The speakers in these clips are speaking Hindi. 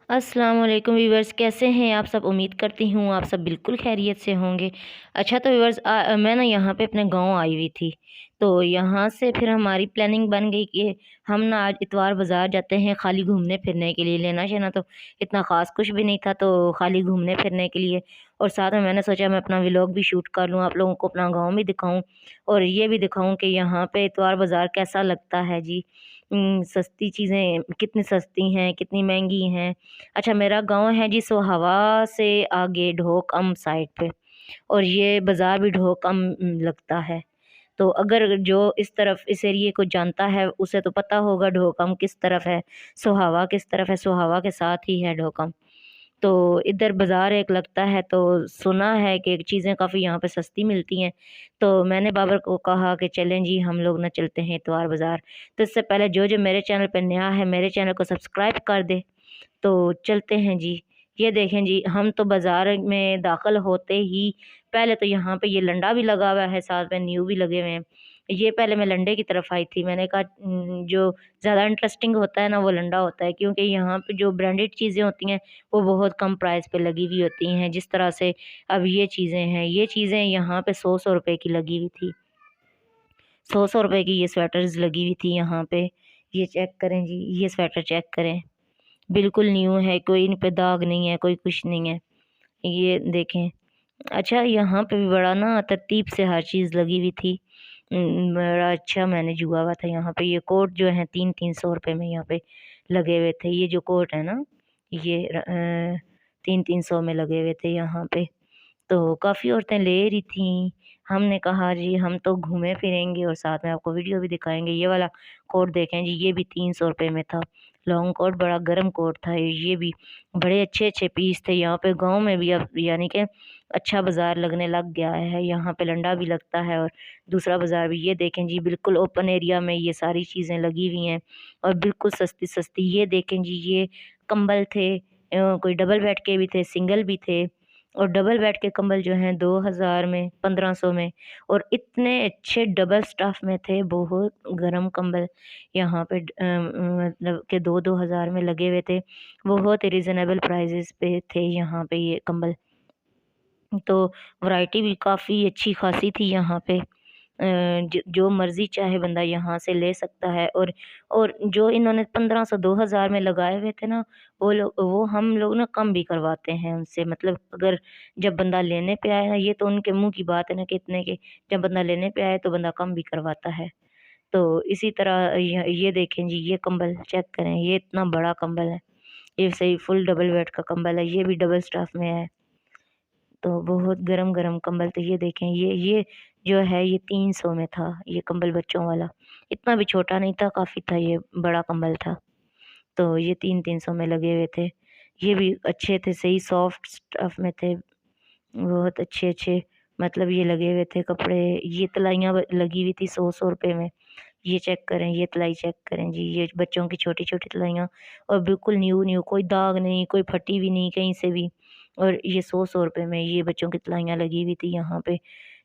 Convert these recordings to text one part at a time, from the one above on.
अस्सलाम वालेकुम व्यूअर्स, कैसे हैं आप सब? उम्मीद करती हूँ आप सब बिल्कुल खैरियत से होंगे। अच्छा तो व्यूअर्स, मैं ना यहाँ पे अपने गाँव आई हुई थी। तो यहाँ से फिर हमारी प्लानिंग बन गई कि हम ना आज इतवार बाज़ार जाते हैं खाली घूमने फिरने के लिए। लेना-शेना तो इतना ख़ास कुछ भी नहीं था, तो खाली घूमने फिरने के लिए। और साथ में मैंने सोचा मैं अपना व्लॉग भी शूट कर लूँ, आप लोगों को अपना गाँव भी दिखाऊँ और ये भी दिखाऊँ कि यहाँ पे इतवार बाज़ार कैसा लगता है जी। सस्ती चीज़ें कितनी सस्ती हैं, कितनी महंगी हैं। अच्छा, मेरा गाँव है जी सोहावा से आगे ढोकम साइड पे, और ये बाज़ार भी ढोकम लगता है। तो अगर जो इस तरफ इस एरिये को जानता है उसे तो पता होगा ढोकम किस तरफ है, सोहावा किस तरफ है, सोहावा के साथ ही है ढोकम। तो इधर बाज़ार एक लगता है, तो सुना है कि चीज़ें काफ़ी यहाँ पे सस्ती मिलती हैं। तो मैंने बाबर को कहा कि चलें जी हम लोग ना चलते हैं इतवार बाज़ार। तो इससे पहले जो मेरे चैनल पे नया है मेरे चैनल को सब्सक्राइब कर दे। तो चलते हैं जी। ये देखें जी, हम तो बाज़ार में दाखिल होते ही पहले तो यहाँ पे ये लंडा भी लगा हुआ है, साथ में न्यू भी लगे हुए हैं। ये पहले मैं लंडे की तरफ आई थी, मैंने कहा जो ज़्यादा इंटरेस्टिंग होता है ना वो लंडा होता है, क्योंकि यहाँ पे जो ब्रांडेड चीज़ें होती हैं वो बहुत कम प्राइस पे लगी हुई होती हैं। जिस तरह से अब ये चीज़ें हैं, ये चीज़ें यहाँ पे 100-100 रुपए की लगी हुई थी। 100-100 रुपए की ये स्वेटर्स लगी हुई थी यहाँ पे। ये चेक करें जी, ये स्वेटर चेक करें। बिल्कुल न्यू है, कोई इन पे दाग नहीं है, कोई कुछ नहीं है। ये देखें। अच्छा, यहाँ पे भी बड़ा ना तरतीब से हर चीज़ लगी हुई थी। बड़ा अच्छा मैनेज हुआ हुआ था यहाँ पे। ये कोट जो है 3-3 सौ रुपए में यहाँ पे लगे हुए थे। ये जो कोट है ना, ये 3-3 सौ में लगे हुए थे यहाँ पे। तो काफ़ी औरतें ले रही थीं। हमने कहा जी हम तो घूमे फिरेंगे और साथ में आपको वीडियो भी दिखाएँगे। ये वाला कोट देखें जी, ये भी 300 रुपए में था। लॉन्ग कोट, बड़ा गर्म कोट था ये भी। बड़े अच्छे-अच्छे पीस थे यहाँ पे गाँव में भी, अब यानी कि अच्छा बाज़ार लगने लग गया है। यहाँ पे लंडा भी लगता है और दूसरा बाज़ार भी। ये देखें जी, बिल्कुल ओपन एरिया में ये सारी चीज़ें लगी हुई हैं और बिल्कुल सस्ती-सस्ती। ये देखें जी, ये कंबल थे, कोई डबल बेड के भी थे, सिंगल भी थे। और डबल बेड के कंबल जो हैं 2000 में, 1500 में, और इतने अच्छे डबल स्टफ़ में थे, बहुत गर्म कंबल यहाँ पे मतलब कि 2-2 हज़ार में लगे हुए थे। बहुत रीज़नेबल प्राइसेज़ पे थे यहाँ पे ये कंबल। तो वैरायटी भी काफ़ी अच्छी खासी थी यहाँ पे। जो मर्ज़ी चाहे बंदा यहाँ से ले सकता है। और जो इन्होंने 1500 2000 में लगाए हुए थे ना, वो हम लोग ना कम भी करवाते हैं उनसे। मतलब अगर जब बंदा लेने पे आए ना, ये तो उनके मुँह की बात है ना कि इतने के, जब बंदा लेने पे आए तो बंदा कम भी करवाता है। तो इसी तरह ये देखें जी, ये कंबल चेक करें, ये इतना बड़ा कंबल है। ये सही फुल डबल बेड का कंबल है, ये भी डबल स्टफ़ में है। तो बहुत गरम-गरम कंबल थे। ये देखें, ये जो है ये 300 में था, ये कंबल बच्चों वाला। इतना भी छोटा नहीं था, काफ़ी था, ये बड़ा कंबल था। तो ये 3-300 में लगे हुए थे। ये भी अच्छे थे, सही सॉफ्ट स्टफ़ में थे, बहुत अच्छे-अच्छे। मतलब ये लगे हुए थे कपड़े। ये तलाइयाँ लगी हुई थी 100-100 रुपए में। ये चेक करें, ये तलाई चेक करें जी, ये बच्चों की छोटी-छोटी तलाइयाँ, और बिल्कुल न्यू-न्यू, कोई दाग नहीं, कोई फटी भी नहीं कहीं से भी। और ये 100-100 रुपए में ये बच्चों की तलाइयाँ लगी हुई थी यहाँ पे।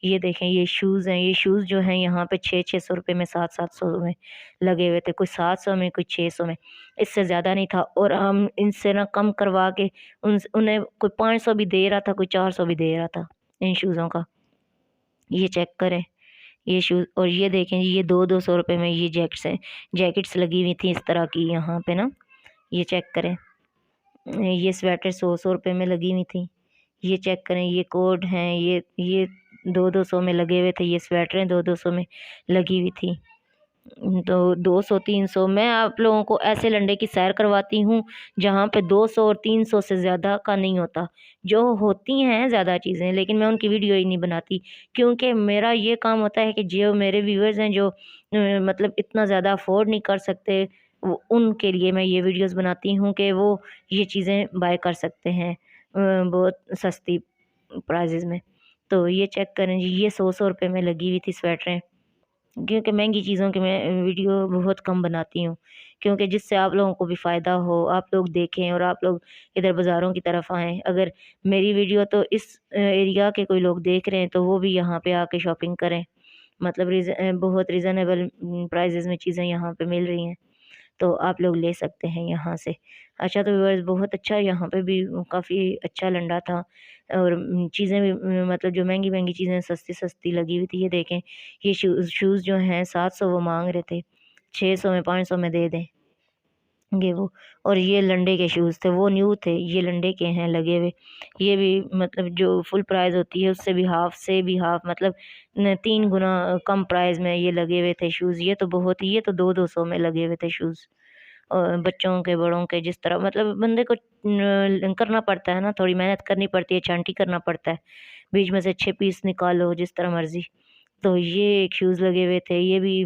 ये देखें, ये शूज़ हैं, ये शूज़ जो हैं यहाँ पे 600-600 रुपए में, 700-700 में लगे हुए थे। कोई 700 में, कोई 600 में, इससे ज़्यादा नहीं था। और हम इनसे ना कम करवा के उन्हें कोई 500 भी दे रहा था, कोई 400 भी दे रहा था इन शूज़ों का। ये चेक करें, ये शूज़। और ये देखें जी, ये 2-2 सौ रुपए में ये जैकेट्स लगी हुई थी इस तरह की यहाँ पे ना। ये चेक करें। ये स्वेटर 100-100 रुपए में लगी हुई थी। ये चेक करें, ये कोट हैं, ये 2-2 सौ में लगे हुए थे। ये स्वेटरें 2-2 सौ में लगी हुई थी। तो 200-300 मैं आप लोगों को ऐसे लंडे की सैर करवाती हूँ जहाँ पे 200 और 300 से ज़्यादा का नहीं होता। जो होती हैं ज़्यादा चीज़ें, लेकिन मैं उनकी वीडियो ही नहीं बनाती, क्योंकि मेरा ये काम होता है कि जो मेरे व्यूअर्स हैं, जो मतलब इतना ज़्यादा अफ़ोर्ड नहीं कर सकते, वो उनके लिए मैं ये वीडियोज़ बनाती हूँ कि वो ये चीज़ें बाय कर सकते हैं बहुत सस्ती प्राइसेज़ में। तो ये चेक करें जी, ये 100-100 रुपए में लगी हुई थी स्वेटरें। क्योंकि महंगी चीज़ों की मैं वीडियो बहुत कम बनाती हूँ, क्योंकि जिससे आप लोगों को भी फ़ायदा हो, आप लोग देखें और आप लोग इधर बाज़ारों की तरफ आएँ। अगर मेरी वीडियो तो इस एरिया के कोई लोग देख रहे हैं तो वो भी यहाँ पे आके शॉपिंग करें। मतलब बहुत रीज़नेबल प्राइसेज़ में चीज़ें यहाँ पे मिल रही हैं। तो आप लोग ले सकते हैं यहाँ से। अच्छा तो व्यूअर्स बहुत अच्छा यहाँ पे भी काफ़ी अच्छा लंडा था और चीज़ें भी मतलब जो महँगी-महँगी चीज़ें सस्ती-सस्ती लगी हुई थी। ये देखें ये शूज़ जो हैं 700 वो माँग रहे थे, 600 में 500 में दे दें। ये वो और ये लंडे के शूज़ थे, वो न्यू थे, ये लंडे के हैं लगे हुए। ये भी मतलब जो फुल प्राइस होती है उससे भी हाफ़ से भी हाफ़ मतलब न 3 गुना कम प्राइस में ये लगे हुए थे शूज़। ये तो 2-200 में लगे हुए थे शूज़। बच्चों के, बड़ों के जिस तरह मतलब बंदे को करना पड़ता है ना, थोड़ी मेहनत करनी पड़ती है, छांटी करना पड़ता है। बीच में से अच्छे पीस निकालो जिस तरह मर्ज़ी। तो ये एक शूज़ लगे हुए थे, ये भी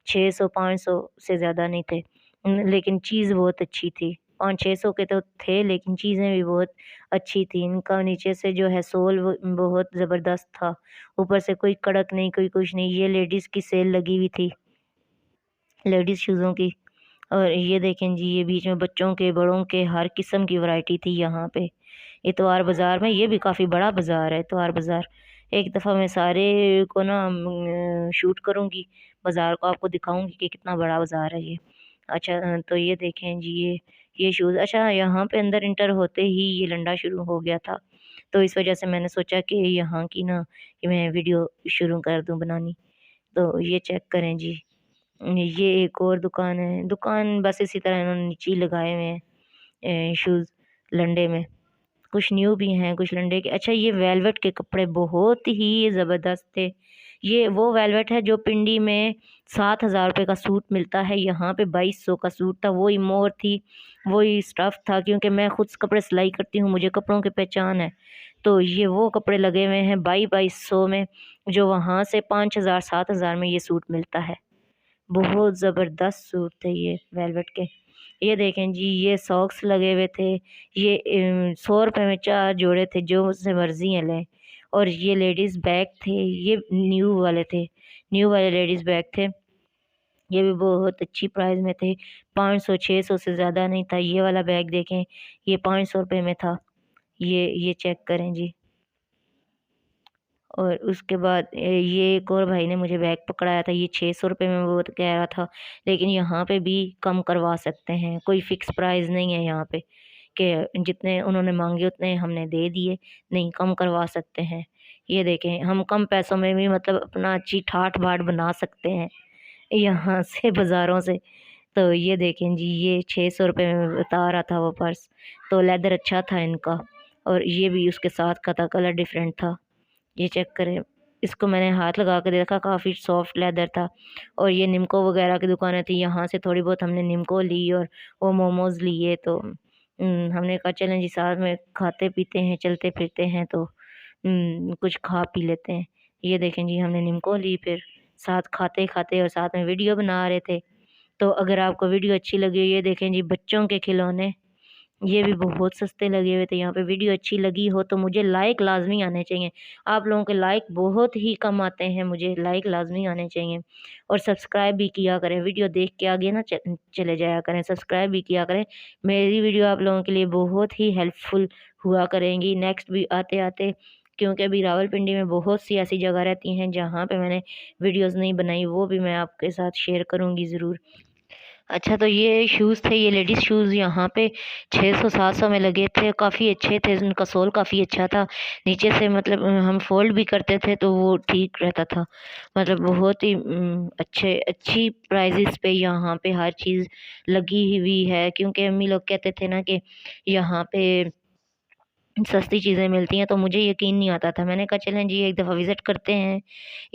600-500 से ज़्यादा नहीं थे। लेकिन चीज़ बहुत अच्छी थी। 500-600 के तो थे लेकिन चीज़ें भी बहुत अच्छी थी। इनका नीचे से जो है सोल वो बहुत ज़बरदस्त था। ऊपर से कोई कड़क नहीं, कोई कुछ नहीं। ये लेडीज़ की सेल लगी हुई थी, लेडीज़ शूज़ों की। और ये देखें जी, ये बीच में बच्चों के, बड़ों के हर किस्म की वैरायटी थी यहाँ पे। इतवार बाज़ार में ये भी काफ़ी बड़ा बाज़ार है इतवार बाज़ार। एक दफ़ा मैं सारे को ना शूट करूँगी, बाज़ार को आपको दिखाऊँगी कि कितना बड़ा बाज़ार है ये। अच्छा तो ये देखें जी ये शूज़ अच्छा यहाँ पे अंदर एंटर होते ही ये लंडा शुरू हो गया था। तो इस वज़ह से मैंने सोचा कि यहाँ की ना कि मैं वीडियो शुरू कर दूँ बनानी। तो ये चेक करें जी। ये एक और दुकान है, दुकान बस इसी तरह इन्होंने नीचे ही लगाए हुए हैं शूज़ लंडे में। कुछ न्यू भी हैं, कुछ लंडे के अच्छा ये वेलवेट के कपड़े बहुत ही ज़बरदस्त थे। ये वो वेलवेट है जो पिंडी में 7,000 रुपए का सूट मिलता है, यहाँ पे 2200 का सूट था, वही मोर थी, वही स्टफ़ था क्योंकि मैं खुद कपड़े सिलाई करती हूँ, मुझे कपड़ों की पहचान है। तो ये वो कपड़े लगे हुए हैं 2200 में, जो वहाँ से 5,000 7,000 में ये सूट मिलता है। बहुत ज़बरदस्त सूट थे ये वेलवेट के। ये देखें जी ये सॉक्स लगे हुए थे, ये 100 रुपए में 4 जोड़े थे, जो मुझसे मर्ज़ी है लें। और ये लेडीज़ बैग थे, ये न्यू वाले थे, न्यू वाले लेडीज़ बैग थे। ये भी बहुत अच्छी प्राइस में थे, 500-600 से ज़्यादा नहीं था। ये वाला बैग देखें, ये 500 रुपए में था। ये चेक करें जी। और उसके बाद ये एक और भाई ने मुझे बैग पकड़ाया था, ये 600 रुपए में वो कह रहा था, लेकिन यहाँ पे भी कम करवा सकते हैं, कोई फ़िक्स प्राइस नहीं है यहाँ पे कि जितने उन्होंने माँगे उतने हमने दे दिए, नहीं कम करवा सकते हैं। ये देखें हम कम पैसों में भी मतलब अपना अच्छी ठाठ-बाट बना सकते हैं, यहाँ से बाज़ारों से। तो ये देखें जी, ये 600 रुपए में बता रहा था वो पर्स, तो लेदर अच्छा था इनका और ये भी उसके साथ का था, कलर डिफरेंट था। ये चेक करें, इसको मैंने हाथ लगा के देखा काफ़ी सॉफ्ट लेदर था और ये निम्को वगैरह की दुकानें थी, यहाँ से थोड़ी बहुत हमने निम्को ली और वो मोमोज़ लिए तो हमने कहा चलें जी साथ में खाते-पीते हैं, चलते-फिरते हैं तो कुछ खा पी लेते हैं। ये देखें जी हमने निम्को ली फिर साथ खाते-खाते और साथ में वीडियो बना रहे थे। तो अगर आपको वीडियो अच्छी लगी हो ये देखें जी बच्चों के खिलौने ये भी बहुत सस्ते लगे हुए थे यहाँ पे वीडियो अच्छी लगी हो तो मुझे लाइक लाज़मी आने चाहिए। आप लोगों के लाइक बहुत ही कम आते हैं, मुझे लाइक लाज़मी आने चाहिए और सब्सक्राइब भी किया करें। वीडियो देख के आगे ना चले जाया करें, सब्सक्राइब भी किया करें। मेरी वीडियो आप लोगों के लिए बहुत ही हेल्पफुल हुआ करेंगी नेक्स्ट भी आते-आते क्योंकि अभी रावलपिंडी में बहुत सी ऐसी जगह रहती हैं जहाँ पे मैंने वीडियोज़ नहीं बनाई, वो भी मैं आपके साथ शेयर करूँगी ज़रूर। अच्छा तो ये शूज़ थे, ये लेडीज़ शूज़ यहाँ पे 600-700 में लगे थे, काफ़ी अच्छे थे, उनका सोल काफ़ी अच्छा था। नीचे से मतलब हम फ़ोल्ड भी करते थे तो वो ठीक रहता था। मतलब बहुत ही अच्छी प्राइसेज़ पे यहाँ पे हर चीज़ लगी हुई है क्योंकि अम्मी लोग कहते थे ना कि यहाँ पे सस्ती चीज़ें मिलती हैं, तो मुझे यकीन नहीं आता था। मैंने कहा चलें जी एक दफ़ा विज़िट करते हैं।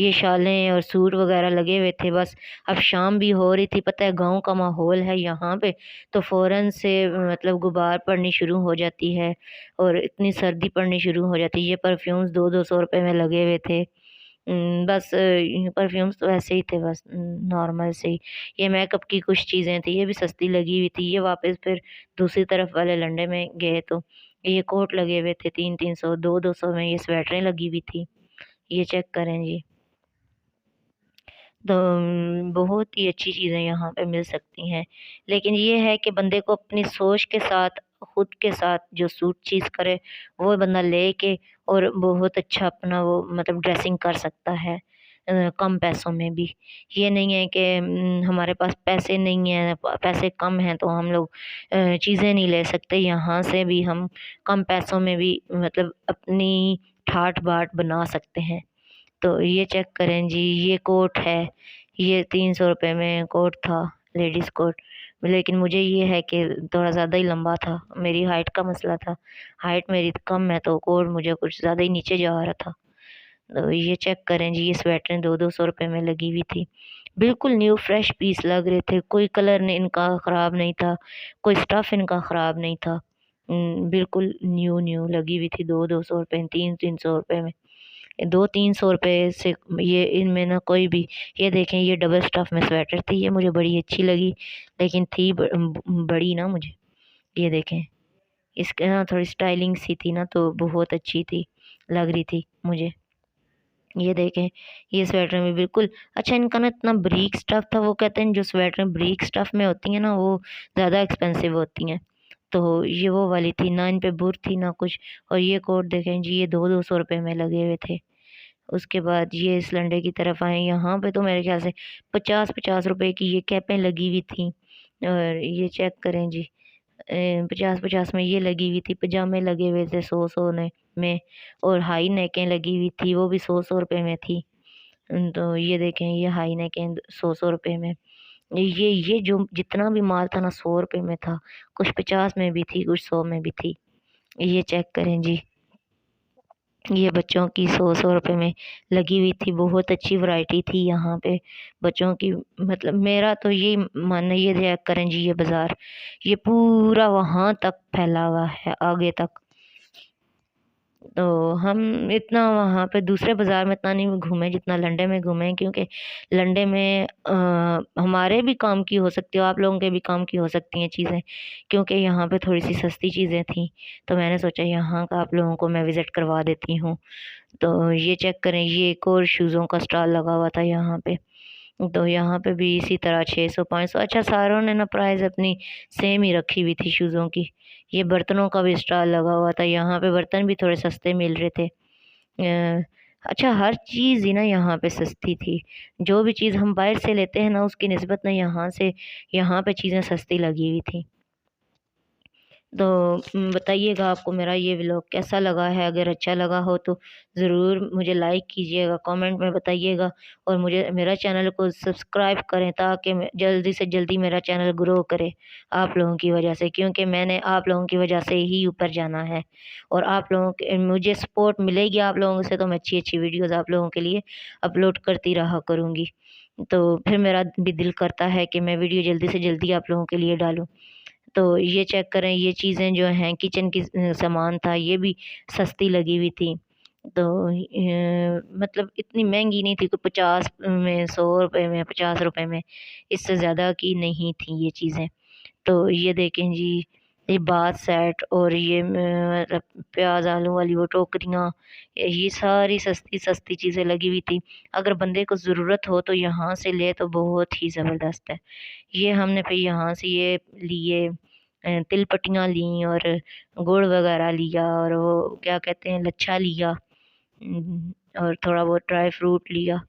ये शालें और सूट वग़ैरह लगे हुए थे बस। अब शाम भी हो रही थी, पता है गाँव का माहौल है यहाँ पे, तो फ़ौरन से मतलब गुबार पड़नी शुरू हो जाती है और इतनी सर्दी पड़नी शुरू हो जाती है। ये परफ्यूम्स 2-2 सौ रुपए में लगे हुए थे। बस परफ्यूम्स तो ऐसे ही थे बस नॉर्मल से ही। ये मेकअप की कुछ चीज़ें थी, ये भी सस्ती लगी हुई थी। ये वापस फिर दूसरी तरफ वाले लंडे में गए तो ये कोट लगे हुए थे 3-3 सौ, 2-2 सौ में ये स्वेटरें लगी हुई थी। ये चेक करें जी। तो बहुत ही अच्छी चीज़ें यहाँ पे मिल सकती हैं। लेकिन ये है कि बंदे को अपनी सोच के साथ, खुद के साथ जो सूट चीज़ करे, वो बंदा लेके और बहुत अच्छा अपना वो मतलब ड्रेसिंग कर सकता है। कम पैसों में भी। ये नहीं है कि हमारे पास पैसे नहीं हैं, प पैसे कम हैं तो हम लोग चीज़ें नहीं ले सकते। यहाँ से भी हम कम पैसों में भी मतलब अपनी ठाट-बाट बना सकते हैं। तो ये चेक करें जी, ये कोट है, ये 300 रुपए में कोट था, लेडीज़ कोट। लेकिन मुझे ये है कि थोड़ा ज़्यादा ही लंबा था, मेरी हाइट का मसला था। हाइट मेरी कम है तो कोट मुझे कुछ ज़्यादा ही नीचे जा रहा था। तो ये चेक करें जी, ये स्वेटरें 2-2 सौ रुपए में लगी हुई थी। बिल्कुल न्यू फ्रेश पीस लग रहे थे, कोई कलर नहीं इनका ख़राब नहीं था, कोई स्टफ़ इनका ख़राब नहीं था। बिल्कुल न्यू-न्यू लगी हुई थी 2-2 सौ रुपए, 3-3 सौ रुपए में। 2-3 सौ रुपए से ये इनमें ना कोई भी ये देखें ये डबल स्टफ़ में स्वेटर थी, ये मुझे बड़ी अच्छी लगी, लेकिन थी बड़ी ना मुझे। ये देखें, इसके ना थोड़ी स्टाइलिंग सी थी ना तो बहुत अच्छी थी, लग रही थी मुझे। ये देखें, ये स्वेटर में बिल्कुल अच्छा इनका ना इतना बारीक स्टफ़ था, वो कहते हैं जो स्वेटर बारीक स्टफ़ में होती हैं ना वो ज़्यादा एक्सपेंसिव होती हैं। तो ये वो वाली थी, ना इन पे बुर थी ना कुछ। और ये कोट देखें जी, ये 2-2 सौ रुपए में लगे हुए थे। उसके बाद ये सिलेंडर की तरफ आए, यहाँ पे तो मेरे ख़्याल से 50-50 रुपए की ये कैपें लगी हुई थीं। और ये चेक करें जी, 50-50 में ये लगी हुई थी, पजामे लगे हुए थे 100-100 में और हाई नेकें लगी हुई थी, वो भी 100-100 रुपए में थी। तो ये देखें ये हाई नेकें 100-100 रुपए में। ये जो जितना भी माल था ना 100 रुपए में था, कुछ 50 में भी थी, कुछ 100 में भी थी। ये चेक करें जी। ये बच्चों की 100-100 रुपए में लगी हुई थी, बहुत अच्छी वैरायटी थी यहाँ पे बच्चों की। मतलब मेरा तो ये मानना ये चेक करें जी ये बाज़ार, ये पूरा वहाँ तक फैला हुआ है आगे तक। तो हम इतना वहाँ पे दूसरे बाज़ार में इतना नहीं घूमे जितना लंडे में घूमे हैं, क्योंकि लंडे में हमारे भी काम की हो सकती है, आप लोगों के भी काम की हो सकती हैं चीज़ें, क्योंकि यहाँ पे थोड़ी-सी सस्ती चीज़ें थीं, तो मैंने सोचा यहाँ का आप लोगों को मैं विज़िट करवा देती हूँ। तो ये चेक करें, ये एक और शूज़ों का स्टॉल लगा हुआ था यहाँ पे। तो यहाँ पे भी इसी तरह 600 500 अच्छा सारों ने ना प्राइस अपनी सेम ही रखी हुई थी शूज़ों की। ये बर्तनों का भी स्टॉल लगा हुआ था, यहाँ पे बर्तन भी थोड़े सस्ते मिल रहे थे। अच्छा हर चीज़ ही ना यहाँ पे सस्ती थी। जो भी चीज़ हम बाहर से लेते हैं ना उसकी निस्बत ना यहाँ पे चीज़ें सस्ती लगी हुई थी। तो बताइएगा आपको मेरा ये व्लॉग कैसा लगा है? अगर अच्छा लगा हो तो ज़रूर मुझे लाइक कीजिएगा, कमेंट में बताइएगा और मुझे मेरा चैनल को सब्सक्राइब करें ताकि मैं जल्दी से जल्दी मेरा चैनल ग्रो करे आप लोगों की वजह से, क्योंकि मैंने आप लोगों की वजह से ही ऊपर जाना है। और आप लोगों के मुझे सपोर्ट मिलेगी आप लोगों से तो मैं अच्छी-अच्छी वीडियोज़ आप लोगों के लिए अपलोड करती रहा करूँगी। तो फिर मेरा भी दिल करता है कि मैं वीडियो जल्दी से जल्दी आप लोगों के लिए डालूँ। तो ये चेक करें, ये चीज़ें जो हैं किचन की सामान था ये भी सस्ती लगी हुई थी। तो मतलब इतनी महंगी नहीं थी कि 50 में 100 रुपए में 50 रुपए में, इससे ज़्यादा की नहीं थी ये चीज़ें। तो ये देखें जी, ये बाथ सेट और ये मतलब प्याज़ आलू वाली वो टोकरियाँ, ये सारी सस्ती-सस्ती चीज़ें लगी हुई थी। अगर बंदे को ज़रूरत हो तो यहाँ से ले तो बहुत ही ज़बरदस्त है। ये हमने फिर यहाँ से ये लिए तिल पट्टियाँ लीं और गुड़ वगैरह लिया और वो क्या कहते हैं लच्छा लिया, और थोड़ा बहुत ड्राई फ्रूट लिया।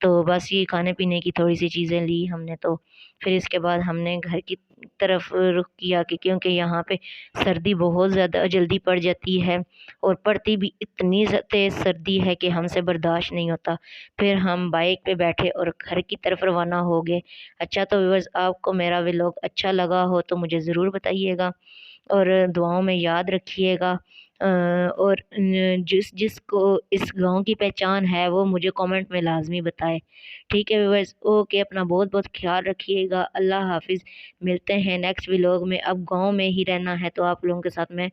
तो बस ये खाने-पीने की थोड़ी-सी चीज़ें ली हमने, तो फिर इसके बाद हमने घर की तरफ रुख किया कि क्योंकि यहाँ पे सर्दी बहुत ज़्यादा जल्दी पड़ जाती है और पड़ती भी इतनी तेज़ सर्दी है कि हमसे बर्दाश्त नहीं होता। फिर हम बाइक पे बैठे और घर की तरफ रवाना हो गए। अच्छा तो व्यूअर्स आपको मेरा व्लॉग अच्छा लगा हो तो मुझे ज़रूर बताइएगा और दुआओं में याद रखिएगा। और जिसको इस गाँव की पहचान है वो मुझे कमेंट में लाज़मी बताए। ठीक है व्यूअर्स, ओके अपना बहुत-बहुत ख़्याल रखिएगा। अल्लाह हाफ़िज़। मिलते हैं नेक्स्ट व्लॉग में। अब गाँव में ही रहना है तो आप लोगों के साथ मैं